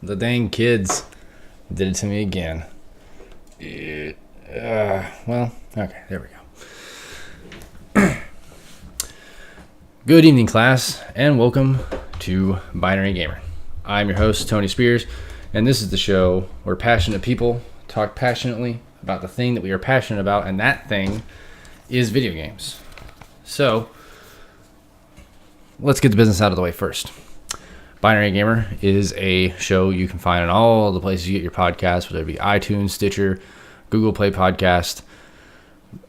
The dang kids did it to me again. Well, okay, there we go. Good evening, class, and welcome to Binary Gamer. I'm your host, Tony Spears, and this is the show where passionate people talk passionately about the thing that we are passionate about, and that thing is video games. So, let's get the business out of the way first. Binary Gamer is a show you can find on all the places you get your podcasts, whether it be iTunes, Stitcher, Google Play Podcast.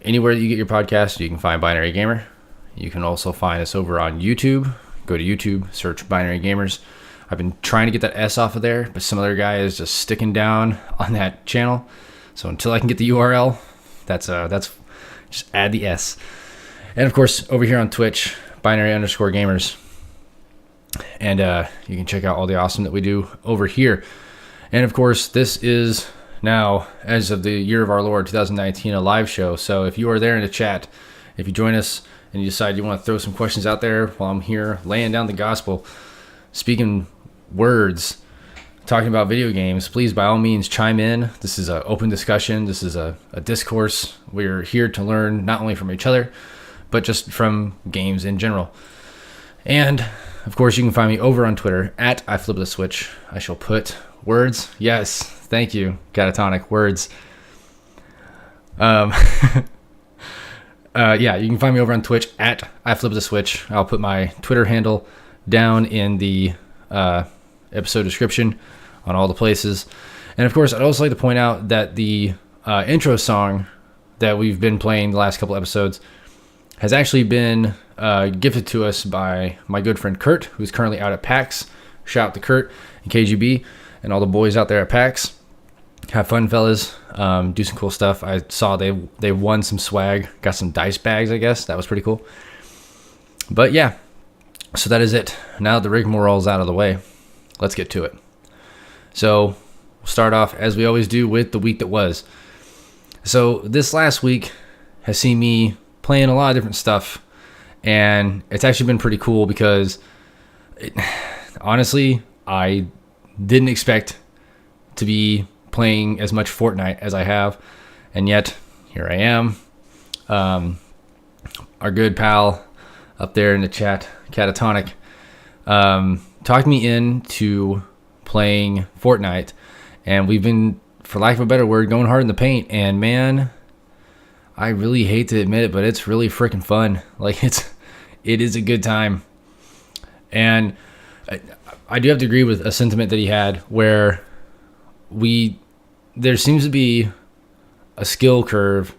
Anywhere that you get your podcast, you can find Binary Gamer. You can also find us over on YouTube. Go to YouTube, search Binary Gamers. I've been trying to get that S off of there, but some other guy is just sticking down on that channel. So until I can get the URL, that's just add the S. And of course, over here on Twitch, Binary_Gamers. And you can check out all the awesome that we do over here. And of course, this is now, as of the year of our Lord 2019, a live show. So if you are there in the chat, if you join us and you decide you want to throw some questions out there while I'm here laying down the gospel, speaking words, talking about video games, please by all means chime in. This is an open discussion. This is a discourse. We're here to learn not only from each other, but just from games in general. And of course, you can find me over on Twitter at iFlipTheSwitch. I shall put words. Yes, thank you, Catatonic. Words. Yeah, you can find me over on Twitch at iFlipTheSwitch. I'll put my Twitter handle down in the episode description on all the places. And of course, I'd also like to point out that the intro song that we've been playing the last couple episodes has actually been gifted to us by my good friend Kurt, who's currently out at PAX. Shout out to Kurt and KGB and all the boys out there at PAX. Have fun, fellas. Do some cool stuff. I saw they won some swag, got some dice bags, I guess. That was pretty cool. But yeah, so that is it. Now that the rigmarole is out of the way, let's get to it. So we'll start off, as we always do, with the week that was. So this last week has seen me playing a lot of different stuff, and it's actually been pretty cool because honestly, I didn't expect to be playing as much Fortnite as I have, and yet here I am. Our good pal up there in the chat, Catatonic, talked me into playing Fortnite, and we've been, for lack of a better word, going hard in the paint, and man, I really hate to admit it, but it's really freaking fun. Like, it is a good time. And I do have to agree with a sentiment that he had where there seems to be a skill curve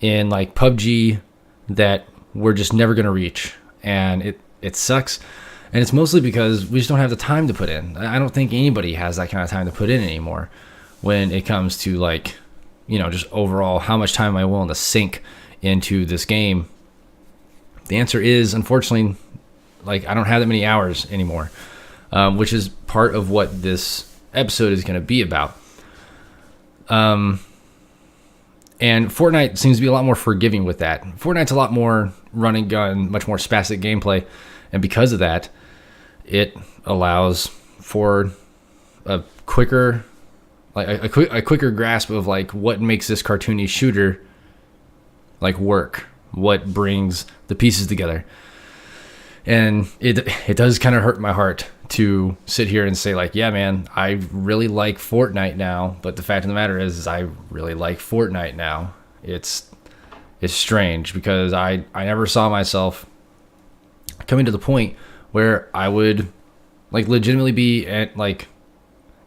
in like PUBG that we're just never going to reach. And it sucks. And it's mostly because we just don't have the time to put in. I don't think anybody has that kind of time to put in anymore when it comes to like, just overall, how much time am I willing to sink into this game? The answer is, unfortunately, like, I don't have that many hours anymore, which is part of what this episode is going to be about. And Fortnite seems to be a lot more forgiving with that. Fortnite's a lot more run and gun, much more spastic gameplay, and because of that, it allows for a quicker a quicker grasp of like what makes this cartoony shooter like work, what brings the pieces together. And it does kind of hurt my heart to sit here and say like, yeah, man, I really like Fortnite now, but the fact of the matter is I really like Fortnite now. It's strange because I never saw myself coming to the point where I would like legitimately be at like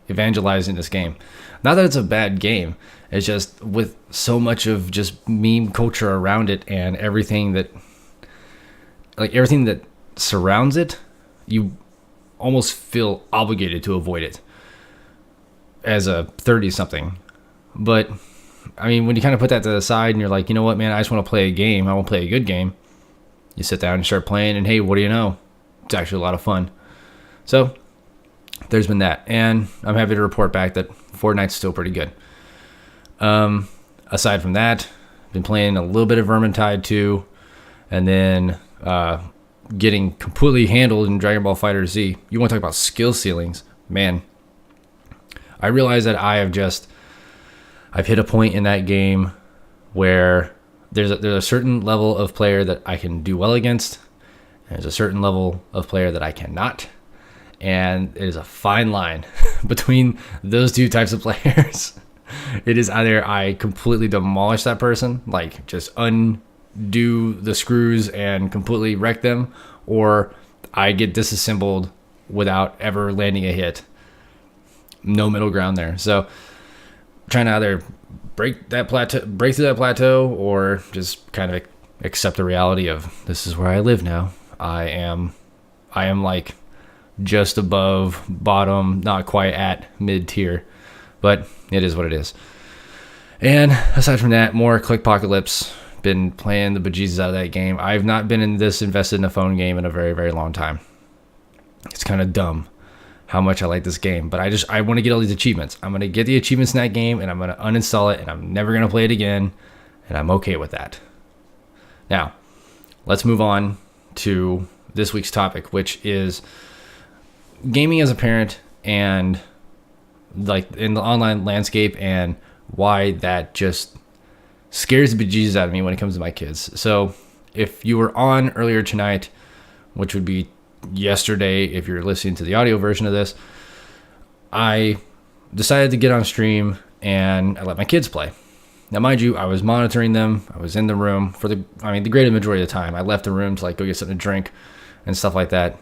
evangelizing this game. Not that it's a bad game, it's just with so much of just meme culture around it and everything that surrounds it, you almost feel obligated to avoid it as a 30-something. But I mean, when you kind of put that to the side and you're like, you know what, man, I just want to play a game, I want to play a good game, you sit down and start playing, and hey, what do you know, it's actually a lot of fun. So there's been that, and I'm happy to report back that Fortnite's still pretty good. Aside from that, been playing a little bit of Vermintide 2, and then getting completely handled in Dragon Ball FighterZ. You want to talk about skill ceilings, man. I realize that I've hit a point in that game where there's a certain level of player that I can do well against. And there's a certain level of player that I cannot. And it is a fine line between those two types of players. It is either I completely demolish that person, like just undo the screws and completely wreck them, or I get disassembled without ever landing a hit. No middle ground there. So trying to either break through that plateau, or just kind of accept the reality of this is where I live now. I am like just above bottom, not quite at mid tier, but it is what it is. And aside from that, more Clickpocalypse. Been playing the bejesus out of that game. I've not been invested in a phone game in a very, very long time. It's kind of dumb how much I like this game, but I want to get all these achievements. I'm going to get the achievements in that game, and I'm going to uninstall it, and I'm never going to play it again, and I'm okay with that. Now, let's move on to this week's topic, which is gaming as a parent and like in the online landscape, and why that just scares the bejesus out of me when it comes to my kids. So if you were on earlier tonight, which would be yesterday if you're listening to the audio version of this, I decided to get on stream and I let my kids play. Now, mind you, I was monitoring them. I was in the room for the greater majority of the time. I left the room to like go get something to drink and stuff like that,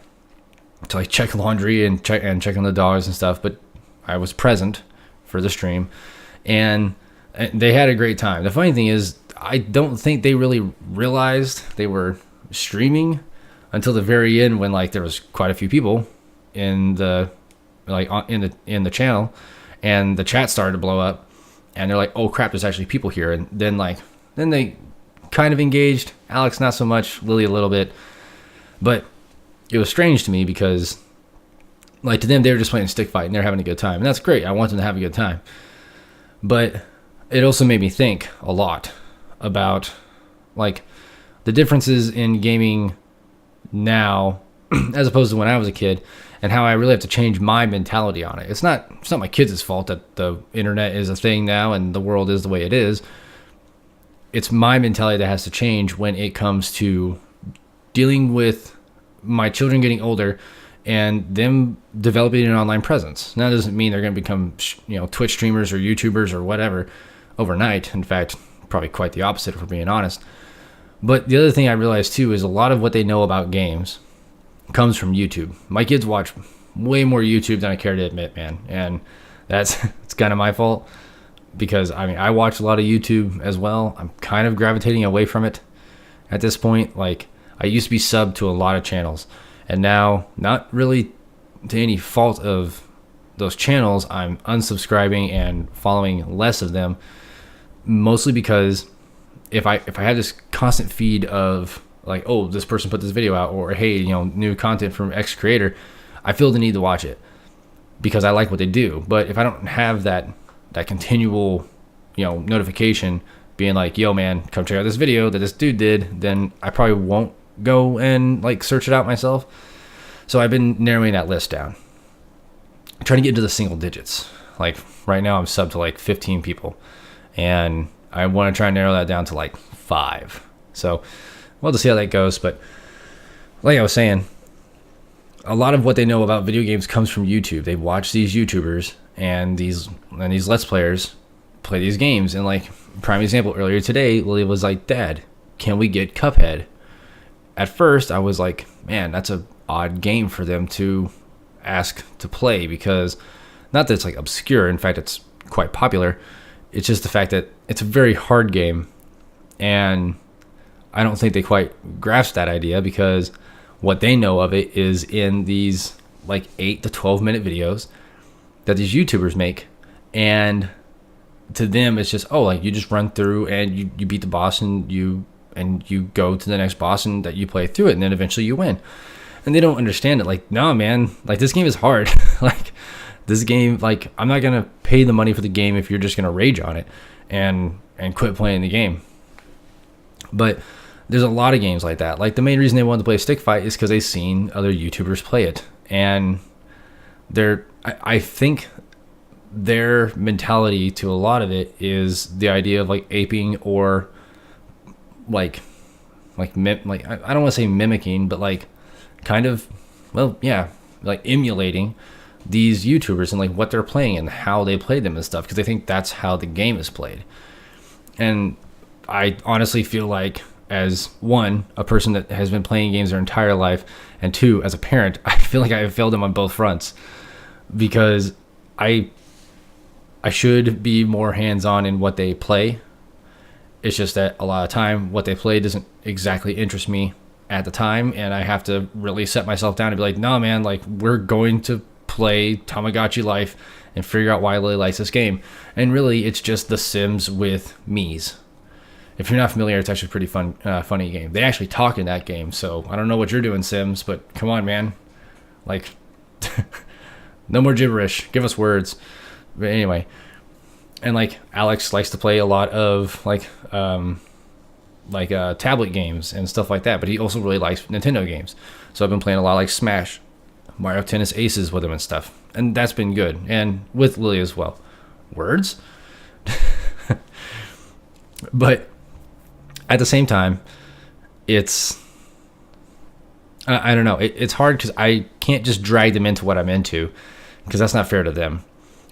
to like check laundry and check on the dogs and stuff. But I was present for the stream, and they had a great time. The funny thing is, I don't think they really realized they were streaming until the very end, when like there was quite a few people in the in the channel, and the chat started to blow up, and they're like, "Oh crap, there's actually people here." And then they kind of engaged. Alex not so much, Lily a little bit, but it was strange to me because like to them they were just playing stick fight and they're having a good time, and that's great. I want them to have a good time, but it also made me think a lot about like the differences in gaming now as opposed to when I was a kid, and how I really have to change my mentality on it. It's not my kids' fault that the internet is a thing now and the world is the way it is. It's my mentality that has to change when it comes to dealing with my children getting older and them developing an online presence. Now, that doesn't mean they're going to become, Twitch streamers or YouTubers or whatever overnight. In fact, probably quite the opposite, if we're being honest. But the other thing I realized too is a lot of what they know about games comes from YouTube. My kids watch way more YouTube than I care to admit, man. And it's kind of my fault, because I watch a lot of YouTube as well. I'm kind of gravitating away from it at this point. Like, I used to be subbed to a lot of channels, and now, not really to any fault of those channels, I'm unsubscribing and following less of them, mostly because if I had this constant feed of like, oh, this person put this video out, or hey, new content from X creator, I feel the need to watch it because I like what they do. But if I don't have that continual, notification being like, yo man, come check out this video that this dude did, then I probably won't go and like search it out myself. So I've been narrowing that list down, I'm trying to get into the single digits. Like right now I'm subbed to like 15 people, and I want to try and narrow that down to like 5. So we'll have to see how that goes. But like I was saying, a lot of what they know about video games comes from YouTube. They watch these YouTubers and these Let's Players play these games. And like, prime example, earlier today, Lily was like, "Dad, can we get Cuphead?" At first, I was like, man, that's a odd game for them to ask to play, because not that it's like obscure. In fact, it's quite popular. It's just the fact that it's a very hard game, and I don't think they quite grasp that idea, because what they know of it is in these like 8 to 12 minute videos that these YouTubers make, and to them it's just, oh, like you just run through and you beat the boss and you go to the next boss and that you play through it and then eventually you win. And they don't understand it. Like, no man, like this game is hard. Like this game, like I'm not gonna pay the money for the game if you're just gonna rage on it and quit playing the game. But there's a lot of games like that. Like the main reason they wanted to play Stick Fight is because they've seen other YouTubers play it, and I think their mentality to a lot of it is the idea of like aping or like I don't want to say mimicking, but like kind of, well, yeah, like emulating these YouTubers and like what they're playing and how they play them and stuff, because they think that's how the game is played. And I honestly feel like, as one, a person that has been playing games their entire life, and two, as a parent, I feel like I have failed them on both fronts, because I should be more hands-on in what they play. It's just that a lot of time what they play doesn't exactly interest me at the time, and I have to really set myself down and be like, no man, like we're going to play Tamagotchi Life and figure out why Lily likes this game. And really it's just The Sims with Miis. If you're not familiar, it's actually a pretty funny game. They actually talk in that game, so I don't know what you're doing, Sims, but come on, man. Like, no more gibberish. Give us words. But anyway, and like Alex likes to play a lot of tablet games and stuff like that, but he also really likes Nintendo games. So I've been playing a lot like Smash, Mario Tennis Aces with him and stuff, and that's been good. And with Lily as well. Words? But at the same time, it's I don't know. It's hard because I can't just drag them into what I'm into, because that's not fair to them.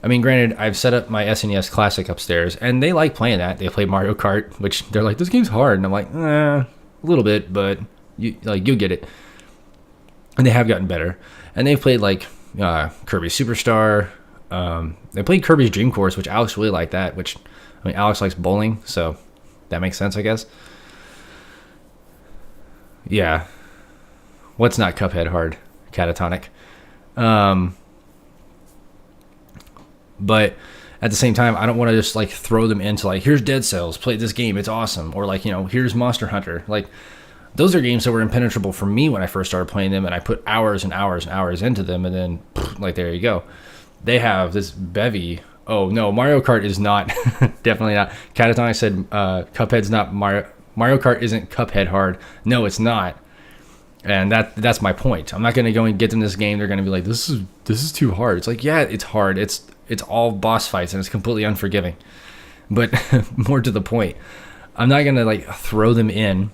I mean, granted, I've set up my SNES Classic upstairs, and they like playing that. They play Mario Kart, which they're like, this game's hard. And I'm like, a little bit, but you'll get it. And they have gotten better. And they've played like Kirby Superstar. They played Kirby's Dream Course, which Alex really liked that, which, I mean, Alex likes bowling, so that makes sense, I guess. Yeah. What's not Cuphead hard? Catatonic. But at the same time, I don't want to just like throw them into like, here's Dead Cells, play this game, it's awesome. Or like, here's Monster Hunter. Like, those are games that were impenetrable for me when I first started playing them, and I put hours and hours and hours into them, and then like, there you go. They have this bevy. Oh no, Mario Kart is not, definitely not. Catatonic said Cuphead's not Mario Kart isn't Cuphead hard. No, it's not. And that's my point. I'm not going to go and get them this game. They're going to be like, this is too hard. It's like, yeah, it's hard. It's all boss fights, and it's completely unforgiving. But more to the point, I'm not going to like throw them in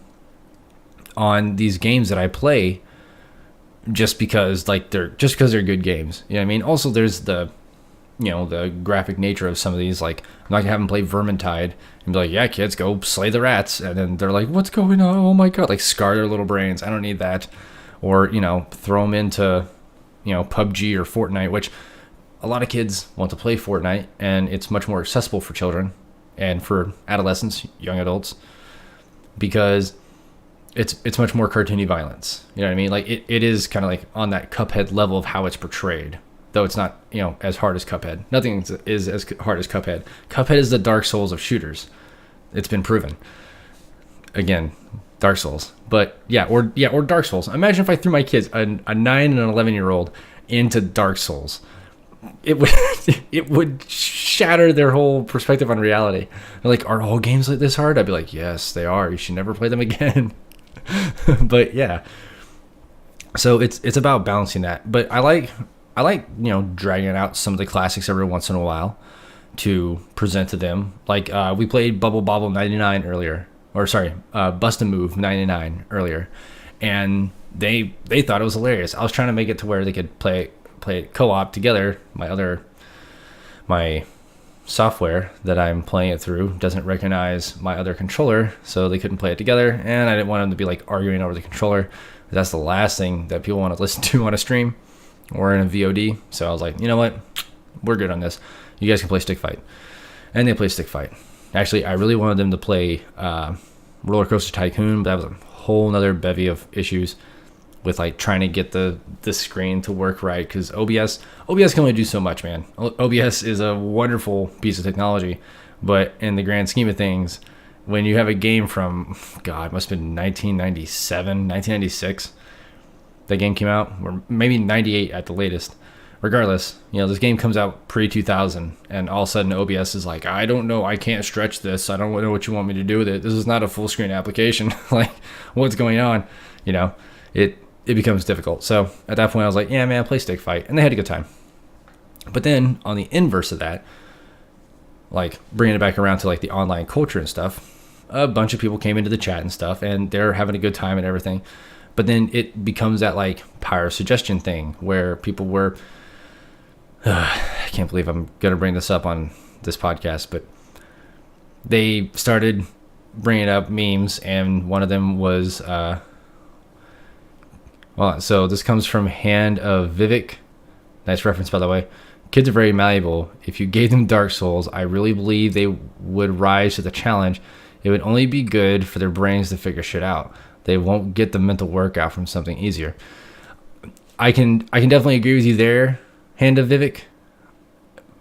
on these games that I play just because they're good games. You know what I mean? Also, there's the graphic nature of some of these. Like, I'm not gonna have them play Vermintide and be like, yeah, kids, go slay the rats, and then they're like, what's going on? Oh my god, like scar their little brains. I don't need that. Or throw them into PUBG or Fortnite, which a lot of kids want to play Fortnite, and it's much more accessible for children and for adolescents, young adults, because it's much more cartoony violence. You know what I mean? Like it is kind of like on that Cuphead level of how it's portrayed, though it's not as hard as Cuphead. Nothing is as hard as Cuphead. Cuphead is the Dark Souls of shooters. It's been proven. Again, Dark Souls, but or Dark Souls. Imagine if I threw my kids, a 9 and an 11-year-old, into Dark Souls. It would shatter their whole perspective on reality. They're like, are all games like this hard? I'd be like, yes, they are. You should never play them again. But yeah, so it's about balancing that. But I like dragging out some of the classics every once in a while to present to them. Like we played Bubble Bobble 99 earlier, or sorry, Bust a Move 99 earlier, and they thought it was hilarious. I was trying to make it to where they could play it co-op together. My software that I'm playing it through doesn't recognize my other controller, so they couldn't play it together, and I didn't want them to be like arguing over the controller. That's the last thing that people want to listen to on a stream or in a VOD. So I was like, you know what, we're good on this. You guys can play Stick Fight. And they play Stick Fight. Actually, I really wanted them to play Roller Coaster Tycoon, but that was a whole nother bevy of issues with like trying to get the screen to work right, because OBS can only do so much, man. OBS is a wonderful piece of technology, but in the grand scheme of things, when you have a game from, God, it must have been 1997, 1996, that game came out, or maybe 98 at the latest. Regardless, this game comes out pre-2000, and all of a sudden OBS is like, I don't know, I can't stretch this, I don't know what you want me to do with it, this is not a full screen application. Like, what's going on? It becomes difficult. So at that point I was like, yeah man, play Stick Fight, and they had a good time. But then on the inverse of that, like bringing it back around to like the online culture and stuff, a bunch of people came into the chat and stuff, and they're having a good time and everything. But then it becomes that like power suggestion thing where people were, I can't believe I'm going to bring this up on this podcast, but they started bringing up memes, and one of them was, so this comes from Hand of Vivek. Nice reference, by the way. Kids are very malleable. If you gave them Dark Souls, I really believe they would rise to the challenge. It would only be good for their brains to figure shit out. They won't get the mental workout from something easier. I can definitely agree with you there, Hand of Vivek.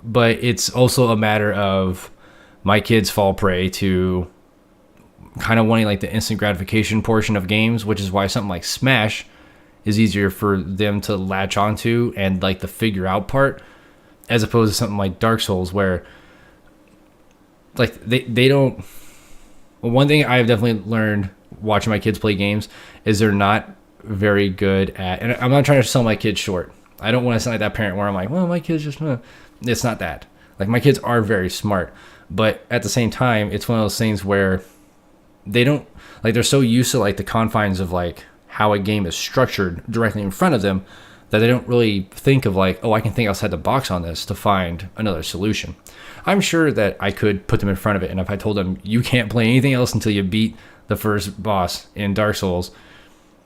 But it's also a matter of my kids fall prey to kind of wanting like the instant gratification portion of games, which is why something like Smash is easier for them to latch onto and like the figure out part, as opposed to something like Dark Souls where like they don't. Well, one thing I've definitely learned watching my kids play games is they're not very good at, and I'm not trying to sell my kids short. I don't want to sound like that parent where I'm like, well, my kids just, it's not that. Like my kids are very smart, but at the same time, it's one of those things where they don't, like they're so used to like the confines of like how a game is structured directly in front of them that they don't really think of like, oh, I can think outside the box on this to find another solution. I'm sure that I could put them in front of it, and if I told them you can't play anything else until you beat the first boss in Dark Souls,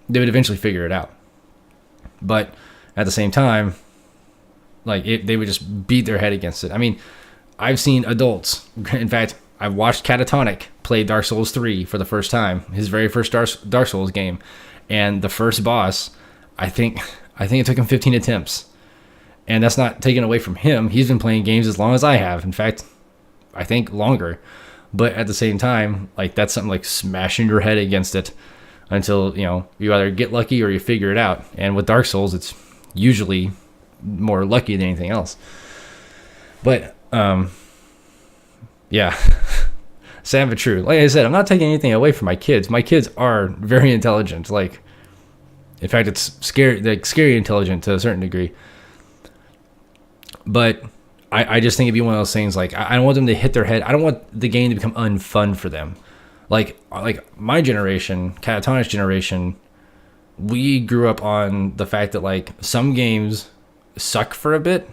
they would eventually figure it out. But at the same time, like they would just beat their head against it. I mean, I've seen adults. In fact, I've watched Catatonic play Dark Souls 3 for the first time, his very first Dark Souls game, and the first boss, I think it took him 15 attempts. And that's not taken away from him. He's been playing games as long as I have. In fact, I think longer. But at the same time, like that's something like smashing your head against it until, you either get lucky or you figure it out. And with Dark Souls, it's usually more lucky than anything else. But, yeah. Sad but true. Like I said, I'm not taking anything away from my kids. My kids are very intelligent. Like, in fact, it's scary intelligent to a certain degree. But I just think it'd be one of those things, like, I don't want them to hit their head. I don't want the game to become unfun for them. Like my generation, Catatonic's generation, we grew up on the fact that, like, some games suck for a bit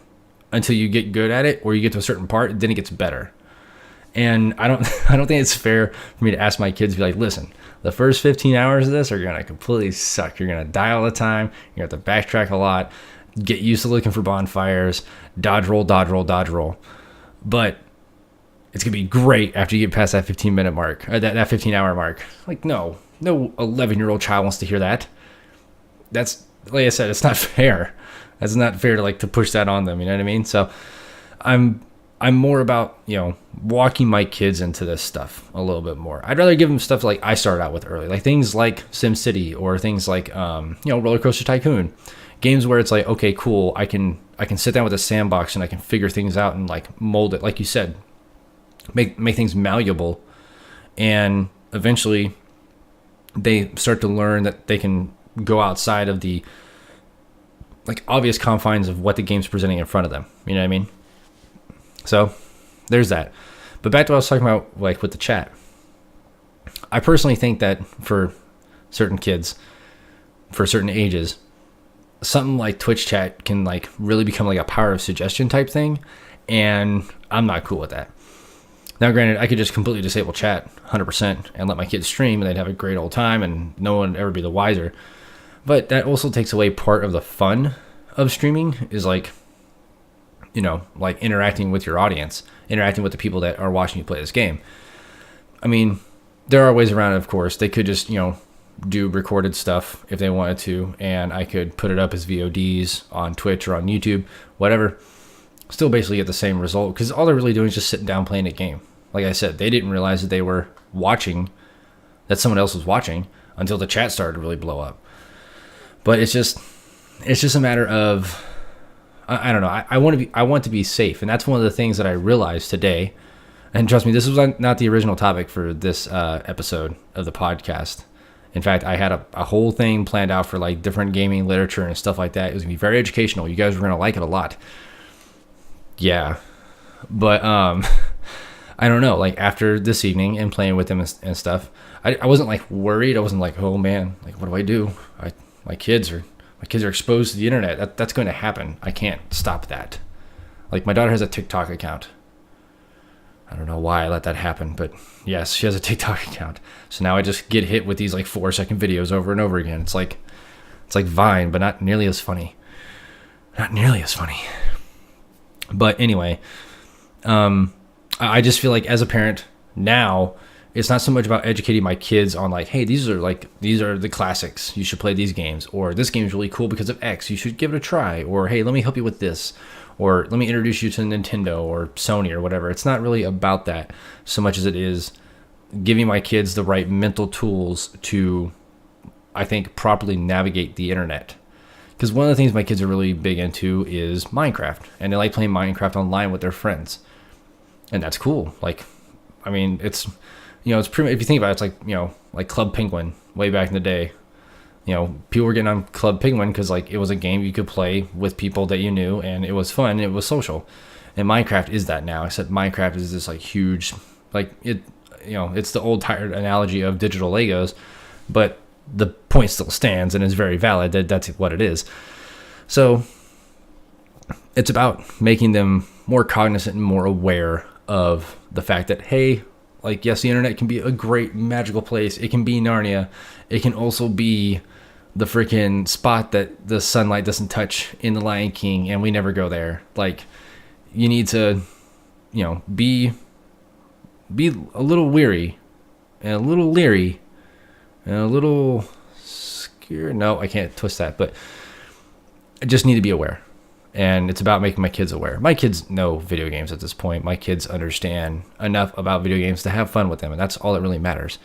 until you get good at it, or you get to a certain part, then it gets better. And I don't think it's fair for me to ask my kids to be like, listen, the first 15 hours of this are going to completely suck. You're going to die all the time. You're going to have to backtrack a lot. Get used to looking for bonfires, dodge roll. But it's going to be great after you get past that 15-minute mark, or that 15-hour mark. Like, no 11-year-old child wants to hear that. That's, like I said, it's not fair. That's not fair to like to push that on them, you know what I mean? So I'm more about, walking my kids into this stuff a little bit more. I'd rather give them stuff like I started out with early, like things like SimCity or things like, Roller Coaster Tycoon. Games where it's like, okay, cool, I can sit down with a sandbox and I can figure things out and like mold it, like you said, make things malleable, and eventually they start to learn that they can go outside of the like obvious confines of what the game's presenting in front of them. You know what I mean? So there's that. But back to what I was talking about, like with the chat. I personally think that for certain kids, for certain ages, something like Twitch chat can like really become like a power of suggestion type thing, and I'm not cool with that. Now, granted, I could just completely disable chat 100% and let my kids stream, and they'd have a great old time, and no one would ever be the wiser. But that also takes away part of the fun of streaming, is like, like interacting with your audience, interacting with the people that are watching you play this game. I mean, there are ways around it, of course. They could just, do recorded stuff if they wanted to, and I could put it up as VODs on Twitch or on YouTube, whatever. Still basically get the same result, because all they're really doing is just sitting down playing a game. Like I said, they didn't realize that they were watching, that someone else was watching, until the chat started to really blow up. But it's just a matter of, I don't know. I want to be safe, and that's one of the things that I realized today. And trust me, this was not the original topic for this episode of the podcast. In fact, I had a whole thing planned out for like different gaming literature and stuff like that. It was going to be very educational. You guys were going to like it a lot. Yeah. But I don't know. Like after this evening and playing with them and stuff, I wasn't like worried. I wasn't like, oh man, like what do I do? My kids are exposed to the internet. That's going to happen. I can't stop that. Like my daughter has a TikTok account. I don't know why I let that happen, but yes, she has a TikTok account. So now I just get hit with these like 4-second videos over and over again. It's like Vine, but not nearly as funny. Not nearly as funny. But anyway, I just feel like as a parent now, it's not so much about educating my kids on like, hey, these are the classics. You should play these games, or this game is really cool because of X. You should give it a try, or hey, let me help you with this, or let me introduce you to Nintendo or Sony or whatever. It's not really about that so much as it is giving my kids the right mental tools to, I think, properly navigate the internet. Because one of the things my kids are really big into is Minecraft, and they like playing Minecraft online with their friends, and that's cool. Like, I mean, it's pretty. If you think about it, it's like like Club Penguin way back in the day. People were getting on Club Penguin because like it was a game you could play with people that you knew, and it was fun. And it was social, and Minecraft is that now. Except Minecraft is this like huge, like it. It's the old tired analogy of digital Legos, but the point still stands and is very valid. That's what it is. So it's about making them more cognizant and more aware of the fact that, hey, like, yes, the internet can be a great magical place. It can be Narnia. It can also be the freaking spot that the sunlight doesn't touch in The Lion King, and we never go there. Like, you need to, be a little weary and a little leery and a little scared. No, I can't twist that, but I just need to be aware. And it's about making my kids aware. My kids know video games at this point. My kids understand enough about video games to have fun with them, and that's all that really matters.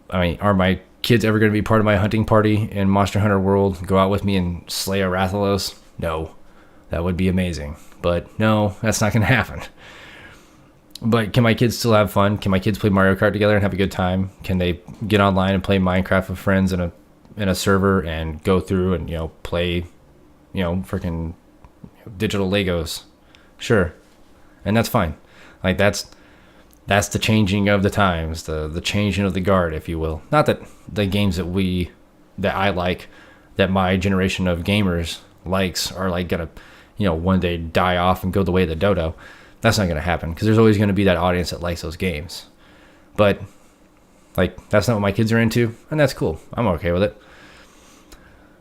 I mean, are my kids ever going to be part of my hunting party in Monster Hunter World? Go out with me and slay a Rathalos? No. That would be amazing. But no, that's not going to happen. But can my kids still have fun? Can my kids play Mario Kart together and have a good time? Can they get online and play Minecraft with friends in a server and go through and play freaking digital Legos? Sure. And that's fine. Like that's the changing of the times, the changing of the guard, if you will. Not that the games that I like, that my generation of gamers likes, are like gonna one day die off and go the way of the dodo. That's not going to happen, because there's always going to be that audience that likes those games. But like, that's not what my kids are into, and that's cool. I'm okay with it.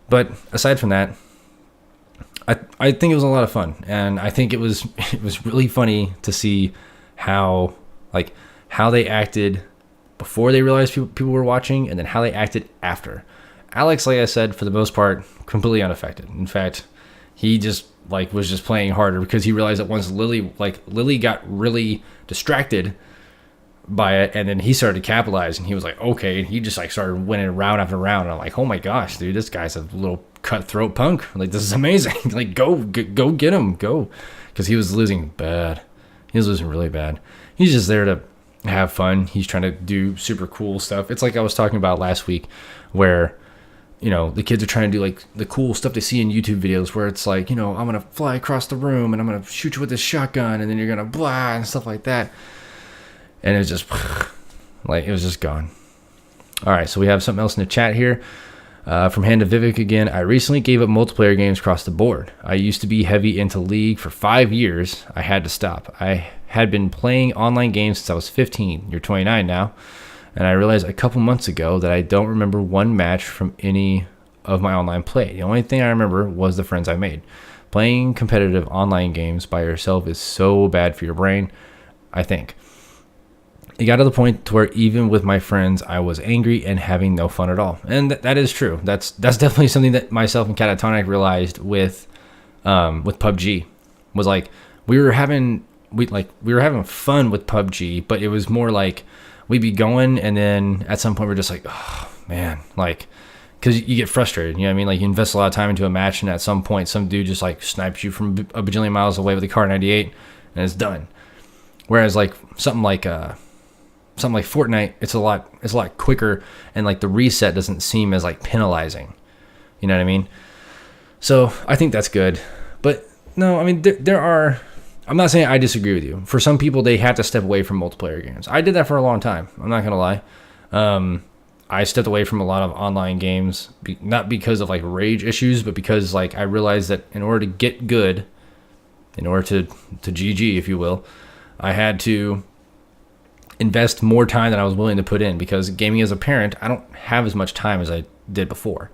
But aside from that, I think it was a lot of fun, and I think it was really funny to see how they acted before they realized people were watching, and then how they acted after. Alex, like I said, for the most part, completely unaffected. In fact, he just was just playing harder, because he realized that once Lily got really distracted by it, and then he started to capitalize, and he was like, okay, and he just started winning round after round, and I'm like, oh my gosh, dude, this guy's a little cutthroat punk. Like, this is amazing. Like, go get him, go, because he was losing bad. He was losing really bad. He's just there to have fun. He's trying to do super cool stuff. It's like I was talking about last week, where the kids are trying to do like the cool stuff they see in YouTube videos, where it's like, I'm going to fly across the room and I'm going to shoot you with this shotgun, and then you're going to blah and stuff like that. And it was just it was just gone. All right. So we have something else in the chat here, from Hand of Vivek again. I recently gave up multiplayer games across the board. I used to be heavy into League for 5 years. I had to stop. I had been playing online games since I was 15. You're 29 now. And I realized a couple months ago that I don't remember one match from any of my online play. The only thing I remember was the friends I made. Playing competitive online games by yourself is so bad for your brain, I think. It got to the point to where even with my friends, I was angry and having no fun at all. And that is true. That's definitely something that myself and Catatonic realized with PUBG. Was like we were having fun with PUBG, but it was more like we'd be going, and then at some point we're just like, oh man, because you get frustrated. You know what I mean? Like, you invest a lot of time into a match, and at some point some dude just snipes you from a bajillion miles away with a Kar 98, and it's done. Whereas something like Fortnite, it's a lot quicker, and the reset doesn't seem as penalizing. You know what I mean? So I think that's good. But no, I mean there are I'm not saying I disagree with you. For some people, they have to step away from multiplayer games. I did that for a long time. I'm not going to lie. I stepped away from a lot of online games, not because of like rage issues, but because like I realized that in order to get good, in order to GG, if you will, I had to invest more time than I was willing to put in, because gaming as a parent, I don't have as much time as I did before.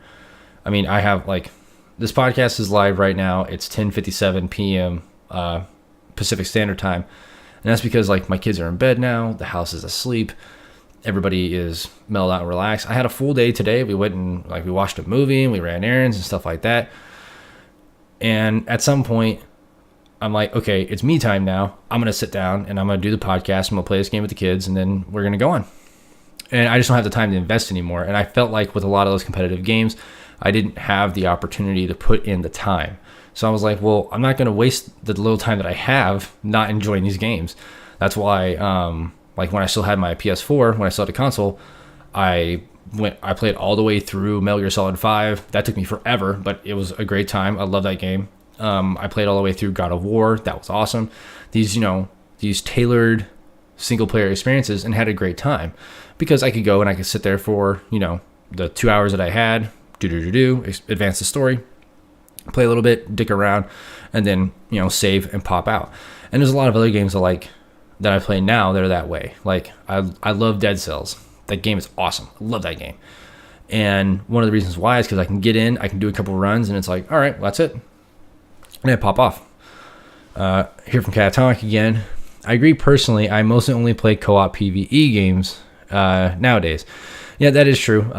I mean, I have like, this podcast is live right now. It's 10:57 p.m. Pacific Standard Time. And that's because like my kids are in bed now. The house is asleep. Everybody is mellowed out and relaxed. I had a full day today. We went and like we watched a movie and we ran errands and stuff like that. And at some point, I'm like, okay, it's me time now. I'm going to sit down and I'm going to do the podcast. I'm going to play this game with the kids and then we're going to go on. And I just don't have the time to invest anymore. And I felt like with a lot of those competitive games, I didn't have the opportunity to put in the time. So I was like, well, I'm not going to waste the little time that I have not enjoying these games. That's why, like when I still had my PS4, when I still had a console, I played all the way through Metal Gear Solid 5. That took me forever, but it was a great time. I love that game. I played all the way through God of War. That was awesome. These tailored single player experiences, and had a great time because I could go and I could sit there for, the 2 hours that I had, advance the story, play a little bit, dick around, and then, save and pop out. And there's a lot of other games that I play now that are that way. Like I love Dead Cells. That game is awesome. I love that game. And one of the reasons why is because I can get in, I can do a couple runs, and it's like, all right, well, that's it. And I pop off. Here from Catatonic again. I agree personally, I mostly only play co-op PvE games nowadays. Yeah, that is true.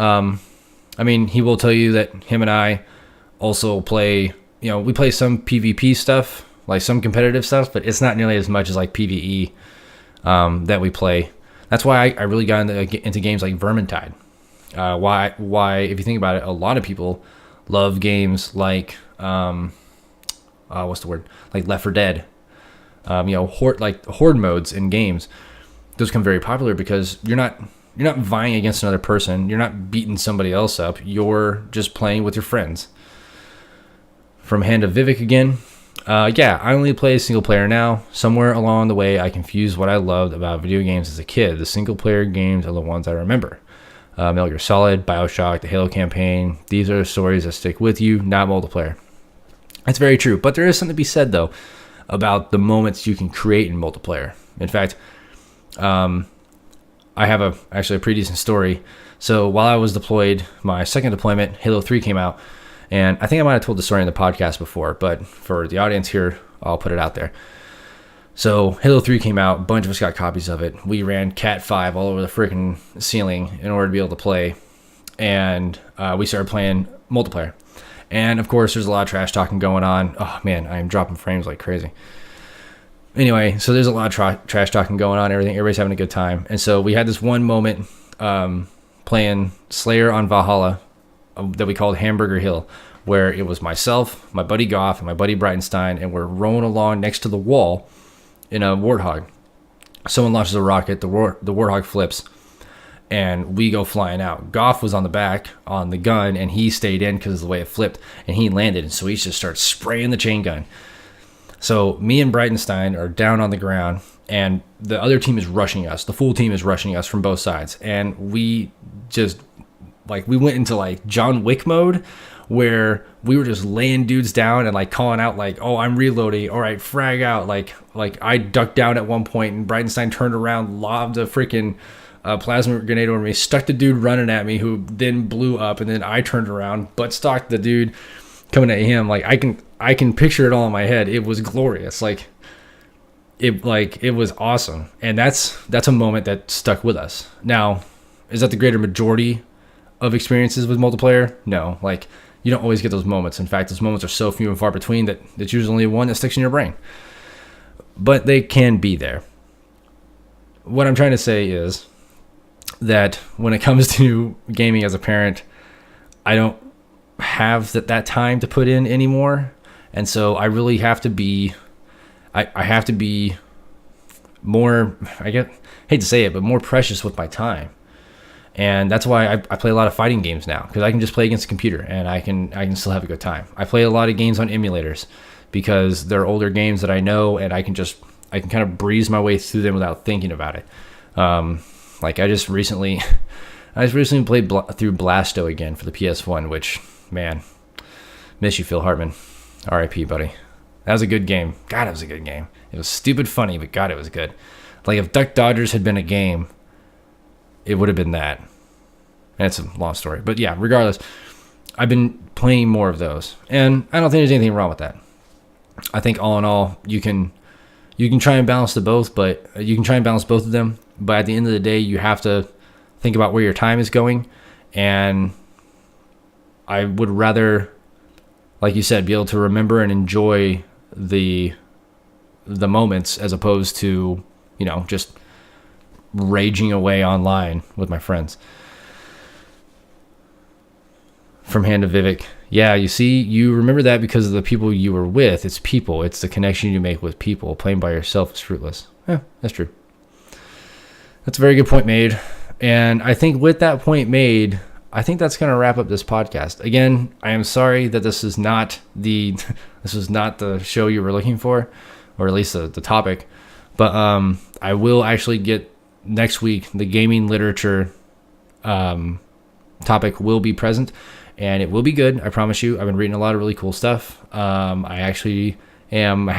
I mean, he will tell you that him and I also play, we play some PvP stuff, like some competitive stuff, but it's not nearly as much as like PvE that we play. That's why I really got into games like Vermintide. Why, if you think about it, a lot of people love games like, what's the word? Like Left 4 Dead. Horde modes in games. Those become very popular because you're not vying against another person. You're not beating somebody else up. You're just playing with your friends. From Hand of Vivek again. I only play single player now. Somewhere along the way, I confused what I loved about video games as a kid. The single player games are the ones I remember. Metal Gear Solid, BioShock, the Halo campaign. These are the stories that stick with you, not multiplayer. That's very true. But there is something to be said, though, about the moments you can create in multiplayer. In fact, I have actually a pretty decent story. So while I was deployed, my second deployment, Halo 3 came out. And I think I might have told the story in the podcast before, but for the audience here, I'll put it out there. So Halo 3 came out, a bunch of us got copies of it. We ran Cat 5 all over the freaking ceiling in order to be able to play. And we started playing multiplayer. And of course, there's a lot of trash talking going on. Oh man, I am dropping frames like crazy. Anyway, so there's a lot of trash talking going on, everybody's having a good time. And so we had this one moment playing Slayer on Valhalla that we called Hamburger Hill, where it was myself, my buddy Goff, and my buddy Breitenstein, and we're rolling along next to the wall in a Warthog. Someone launches a rocket, the Warthog flips, and we go flying out. Goff was on the back on the gun, and he stayed in because of the way it flipped, and he landed, and so he just starts spraying the chain gun. So me and Breitenstein are down on the ground, and the other team is rushing us. The full team is rushing us from both sides, and we just, we went into John Wick mode, where we were just laying dudes down and calling out oh, I'm reloading, all right, frag out. Like I ducked down at one point, and Breitenstein turned around, lobbed a freaking plasma grenade over me, stuck the dude running at me, who then blew up, and then I turned around, butt stocked the dude coming at him. I can picture it all in my head. It was glorious. It was awesome, and that's a moment that stuck with us. Now, is that the greater majority of experiences with multiplayer? No, you don't always get those moments. In fact, those moments are so few and far between that there's usually only one that sticks in your brain. But they can be there. What I'm trying to say is that when it comes to gaming as a parent, I don't have that time to put in anymore. And so I really have to be, I have to be more, hate to say it, but more precious with my time. And that's why I play a lot of fighting games now, because I can just play against the computer and I can still have a good time. I play a lot of games on emulators because they're older games that I know, and I can kind of breeze my way through them without thinking about it. Like I just recently played through Blasto again for the PS1, which, man, miss you, Phil Hartman. R.I.P., buddy. That was a good game. God, it was a good game. It was stupid funny, but God, it was good. Like if Duck Dodgers had been a game, it would have been that. And it's a long story. But yeah, regardless, I've been playing more of those. And I don't think there's anything wrong with that. I think all in all, you can try and balance both of them. But at the end of the day, you have to think about where your time is going. And I would rather, like you said, be able to remember and enjoy the moments as opposed to, just raging away online with my friends. From Hand of Vivek. Yeah, you see, you remember that because of the people you were with. It's people. It's the connection you make with people. Playing by yourself is fruitless. Yeah, that's true. That's a very good point made. And I think with that point made, I think that's going to wrap up this podcast. Again, I am sorry that this was not the show you were looking for, or at least the topic. But I will actually get next week, the gaming literature topic will be present, and it will be good. I promise you. I've been reading a lot of really cool stuff. I actually am